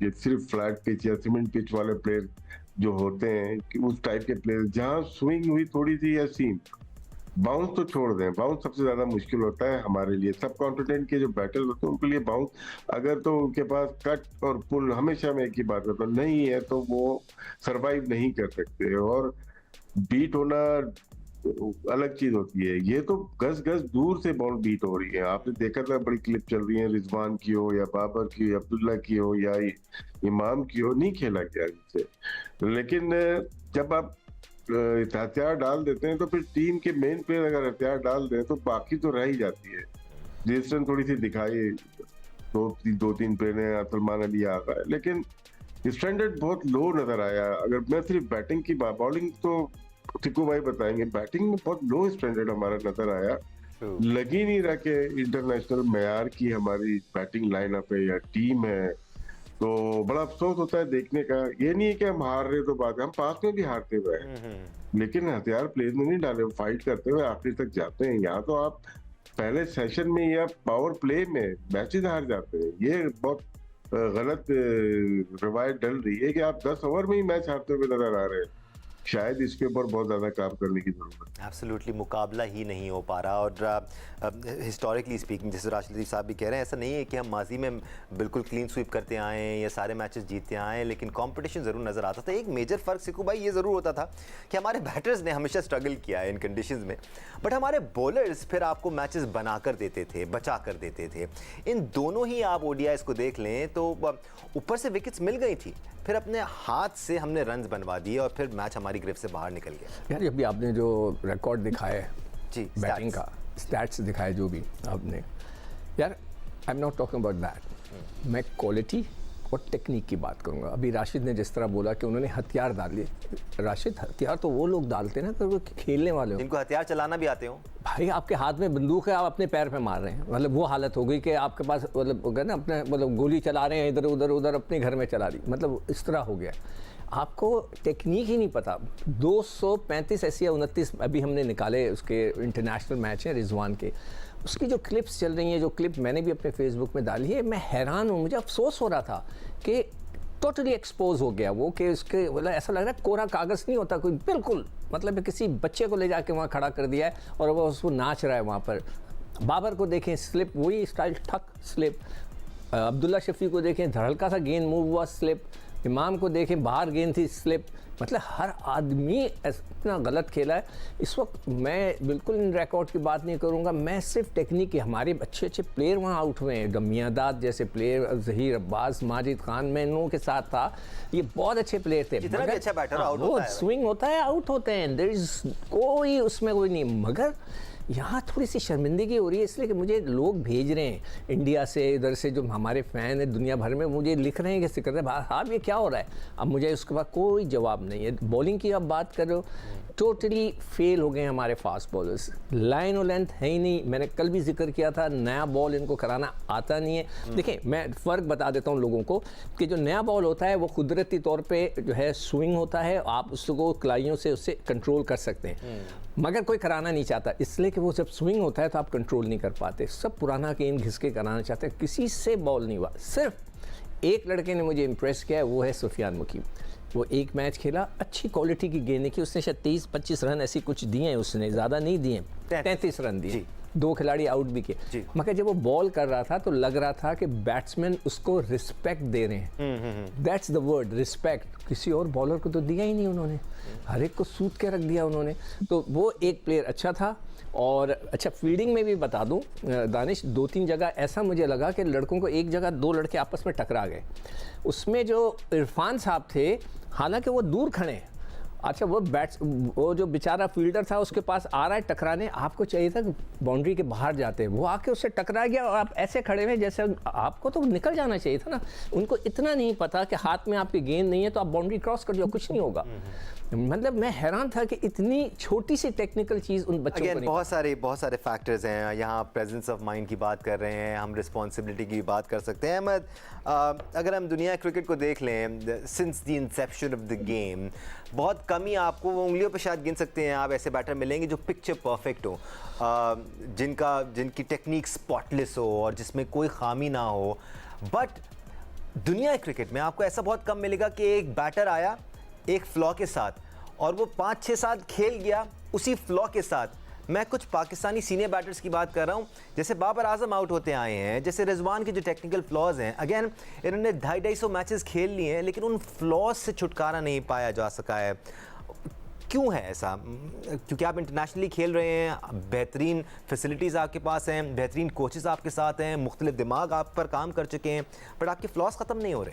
ये सिर्फ flat pitch या सीमेंट पिच वाले प्लेयर जो होते हैं कि उस टाइप के प्लेयर जहां स्विंग हुई थोड़ी सी या सीम, बाउंस तो छोड़ दें, बाउंस सबसे ज्यादा मुश्किल होता है हमारे लिए। सब कॉन्फिडेंट के जो बैटर्स होते हैं उनके लिए बाउंस, अगर तो उनके पास कट और पुल, हमेशा मैं एक ही बात करता हूँ, नहीं है तो वो सरवाइव नहीं कर सकते। और बीट होना अलग चीज होती है, ये तो गज गज दूर से बॉल बीट हो रही है। आपने देखा था, बड़ी क्लिप चल रही है, रिजवान की हो या बाबर की हो या अब्दुल्ला की हो या इमाम की हो, नहीं खेला गया इनसे। लेकिन जब आप हथियार डाल देते हैं तो फिर टीम के मेन प्लेयर अगर हथियार डाल दें तो बाकी तो रह ही जाती है। रजिस्ट्रेशन थोड़ी सी दिखाई, दो तीन प्लेयर हैं, सलमान अली आ गए, लेकिन स्टैंडर्ड बहुत लो नजर आया। अगर मैं सिर्फ बैटिंग की बात, बॉलिंग तो टिकू भाई बताएंगे, बैटिंग में बहुत लो स्टैंडर्ड हमारा नजर आया। लग ही नहीं रहा कि इंटरनेशनल मैयार की हमारी बैटिंग लाइनअप है या टीम है। तो बड़ा अफसोस होता है देखने का। ये नहीं है कि हम हार रहे तो बात है, हम पास में भी हारते हुए हैं, लेकिन हथियार प्लेयर में नहीं डाले, फाइट करते हुए आखिर तक जाते हैं। यहाँ तो आप पहले सेशन में या पावर प्ले में मैचेस हार जाते हैं। ये बहुत गलत रवायत डल रही है कि आप 10 ओवर में ही मैच हारते हुए नजर आ रहे हैं। शायद इसके ऊपर बहुत ज्यादा काम करने की जरूरत है। एब्सोल्युटली मुकाबला ही नहीं हो पा रहा। और हिस्टोरिकली स्पीकिंग, जैसे राशिद लतीफ़ साहब भी कह रहे हैं, ऐसा नहीं है कि हम माजी में बिल्कुल क्लीन स्वीप करते आए हैं या सारे मैचेस जीतते आए हैं, लेकिन कंपटीशन ज़रूर नज़र आता था। एक मेजर फ़र्क सिकू भाई ये ज़रूर होता था कि हमारे बैटर्स ने हमेशा स्ट्रगल किया है इन कंडीशंस में, बट हमारे बॉलर्स फिर आपको मैचेस बना कर देते थे, बचा कर देते थे। इन दोनों ही आप ओडीआईस को देख लें तो ऊपर से विकेट्स मिल गई थी, फिर अपने हाथ से हमने रन्स बनवा दिए और फिर मैच हमारी गिरफ्त से बाहर निकल गया। यार अभी आपने जो रिकॉर्ड दिखाया है जी, बैटिंग का, स्टैट्स दिखाए जो भी आपने, यार I am not talking about that, मैं क्वालिटी और टेक्निक की बात करूंगा। अभी राशिद ने जिस तरह बोला कि उन्होंने हथियार डाल लिए, राशिद हथियार तो वो लोग डालते हैं ना तो वो खेलने वाले हो, जिनको हथियार चलाना भी आते हो। भाई आपके हाथ में बंदूक है, आप अपने पैर पे मार रहे हैं, मतलब वो हालत हो गई कि आपके पास मतलब ना अपने मतलब गोली चला रहे हैं, इधर उधर उधर अपने घर में चला रही, मतलब इस तरह हो गया। आपको टेक्निक ही नहीं पता। 235 ऐसी या 29 अभी हमने निकाले, उसके इंटरनेशनल मैच हैं रिजवान के, उसकी जो क्लिप्स चल रही हैं, जो क्लिप मैंने भी अपने फेसबुक में डाली है, मैं हैरान हूँ। मुझे अफसोस हो रहा था कि टोटली एक्सपोज हो गया वो, कि उसके मतलब ऐसा लग रहा है कोरा कागज़ नहीं होता कोई, बिल्कुल मतलब किसी बच्चे को ले जाके वहाँ खड़ा कर दिया है और वो उसको नाच रहा है वहाँ पर। बाबर को देखें स्लिप, वही स्टाइल, ठक स्लिप। अब्दुल्ला शफी को देखें, हल्का सा गेंद मूव हुआ स्लिप। इमाम को देखें, बाहर गेंद थी स्लिप। मतलब हर आदमी इतना गलत खेला है। इस वक्त मैं बिल्कुल इन रिकॉर्ड की बात नहीं करूंगा, मैं सिर्फ टेक्निक की, हमारे अच्छे अच्छे प्लेयर वहाँ आउट हुए हैं, मियांदाद जैसे प्लेयर, जहीर अब्बास, माजिद खान, मैं इन लोगों के साथ था, ये बहुत अच्छे प्लेयर थे। जितना भी अच्छा बैटर आउट होता है, स्विंग होता है, आउट होते हैं, देयर इज कोई उसमें कोई नहीं। मगर यहाँ थोड़ी सी शर्मिंदगी हो रही है, इसलिए कि मुझे लोग भेज रहे हैं इंडिया से, इधर से जो हमारे फ़ैन हैं दुनिया भर में, मुझे लिख रहे हैं कि सिकंदर साहब ये क्या हो रहा है। अब मुझे उसके बाद कोई जवाब नहीं है। बॉलिंग की आप बात कर रहे हो, टोटली फेल हो गए हमारे फास्ट बॉलर्स, लाइन और लेंथ है ही नहीं। मैंने कल भी जिक्र किया था, नया बॉल इनको कराना आता नहीं है। देखिए मैं फ़र्क बता देता हूँ लोगों को कि जो नया बॉल होता है वो कुदरती तौर पर जो है स्विंग होता है, आप उसको कलाइयों से उससे कंट्रोल कर सकते हैं, मगर कोई कराना नहीं चाहता, इसलिए कि वो जब स्विंग होता है तो आप कंट्रोल नहीं कर पाते। सब पुराना गेंद घिस के कराना चाहते हैं, किसी से बॉल नहीं हुआ। सिर्फ एक लड़के ने मुझे इम्प्रेस किया है, वो है सुफियान मुकीम। वो एक मैच खेला, अच्छी क्वालिटी की गेंदें की, उसने शायद 23-25 रन ऐसी कुछ दिए हैं, उसने ज़्यादा नहीं दिए, 33 रन दिए, 2 खिलाड़ी आउट भी किए। मगर जब वो बॉल कर रहा था तो लग रहा था कि बैट्समैन उसको रिस्पेक्ट दे रहे हैं। That's the word, respect. किसी और बॉलर को तो दिया ही नहीं उन्होंने, हर एक को सूत के रख दिया उन्होंने। तो वो एक प्लेयर अच्छा था। और अच्छा फील्डिंग में भी बता दूं दानिश, 2-3 जगह ऐसा मुझे लगा कि लड़कों को, एक जगह 2 लड़के आपस में टकरा गए, उसमें जो इरफान साहब थे, हालांकि वो दूर खड़े हैं, अच्छा वो जो बेचारा फील्डर था उसके पास आ रहा है टकराने, आपको चाहिए था बाउंड्री के बाहर जाते, वो आके उससे टकरा गया और आप ऐसे खड़े हुए जैसे आपको तो निकल जाना चाहिए था ना। उनको इतना नहीं पता कि हाथ में आपकी गेंद नहीं है तो आप बाउंड्री क्रॉस कर जाओ, कुछ नहीं होगा। मतलब मैं हैरान था कि इतनी छोटी सी टेक्निकल चीज़ उन बच्चों को नहीं। बहुत सारे फैक्टर्स हैं यहाँ। प्रेजेंस ऑफ माइंड की बात कर रहे हैं हम, रिस्पॉन्सिबिलिटी की बात कर सकते हैं। अहमद, अगर हम दुनिया क्रिकेट को देख लें, since the Inception of the game, बहुत कम ही आपको, वो उंगलियों पे शायद गिन सकते हैं आप, ऐसे बैटर मिलेंगे जो पिक्चर परफेक्ट हो, जिनकी टेक्निक स्पॉटलेस हो और जिसमें कोई खामी ना हो, बट दुनिया क्रिकेट में आपको ऐसा बहुत कम मिलेगा कि एक बैटर आया एक फ्लॉ के साथ और वो 5-6 साल खेल गया उसी फ्लॉ के साथ। मैं कुछ पाकिस्तानी सीनियर बैटर्स की बात कर रहा हूँ, जैसे बाबर आजम आउट होते आए हैं, जैसे रिजवान के जो टेक्निकल फ्लॉज हैं, अगेन इन्होंने 250-250 मैचेस खेल लिए हैं लेकिन उन फ्लॉज से छुटकारा नहीं पाया जा सका है। क्यों है ऐसा? क्योंकि आप इंटरनेशनली खेल रहे हैं, बेहतरीन फैसिलिटीज़ आपके पास हैं, बेहतरीन कोचेस आपके साथ हैं, मुख्तलिफ दिमाग आप पर काम कर चुके हैं, बट आपके फ्लॉज ख़त्म नहीं हो रहे।